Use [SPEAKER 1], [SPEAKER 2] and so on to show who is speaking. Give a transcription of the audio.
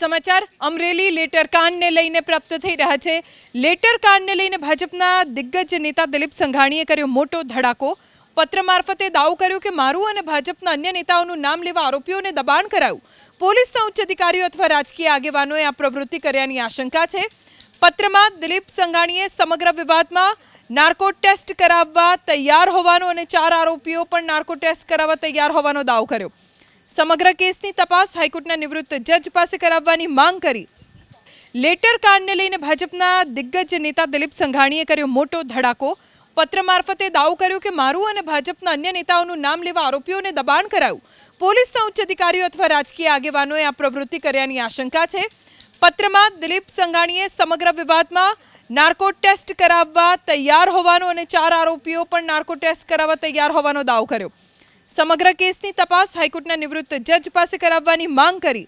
[SPEAKER 1] સમાચાર અમરેલી લેટરકાંડને લઈને પ્રાપ્ત થઈ રહ્યા છે। લેટરકાંડને લઈને ભાજપના દિગ્ગજ નેતા દિલીપ સંઘાણીએ કર્યો મોટો ધડાકો। પત્ર મારફતે દાવો કર્યો કે મારું અને ભાજપના અન્ય નેતાઓનું નામ લેવા આરોપીઓને દબાણ કરાયું। પોલીસના ઉચ્ચ અધિકારીઓ અથવા રાજકીય આગેવાનોએ આ પ્રવૃત્તિ કર્યાની આશંકા છે। પત્રમાં દિલીપ સંઘાણીએ સમગ્ર વિવાદમાં નાર્કો ટેસ્ટ કરાવવા તૈયાર હોવાનો અને 4 આરોપીઓ પણ નાર્કો ટેસ્ટ કરાવવા તૈયાર હોવાનો દાવો કર્યો। સમગ્ર કેસની તપાસ હાઈકોર્ટના નિવૃત્ત જજ પાસે કરાવવાની માંગ કરી। લેટરકાંડને લઈને ભાજપના દિગ્ગજ નેતા દિલીપ સંઘાણીએ કર્યો મોટો ધડાકો। પત્ર મારફતે દાવો કર્યો કે મારું અને ભાજપના અન્ય નેતાઓનું નામ લેવા આરોપીઓને દબાણ કરાયું। પોલીસના ઉચ્ચ અધિકારીઓ અથવા રાજકીય આગેવાનોએ આ પ્રવૃત્તિ કર્યાની આશંકા છે। પત્રમાં દિલીપ સંઘાણીએ સમગ્ર વિવાદમાં નાર્કો ટેસ્ટ કરાવવા તૈયાર હોવાનો અને 4 આરોપીઓ પણ નાર્કો ટેસ્ટ કરાવવા તૈયાર હોવાનો દાવો કર્યો। સમગ્ર કેસની તપાસ હાઈકોર્ટના નિવૃત્ત જજ પાસે કરાવવાની માંગ કરી।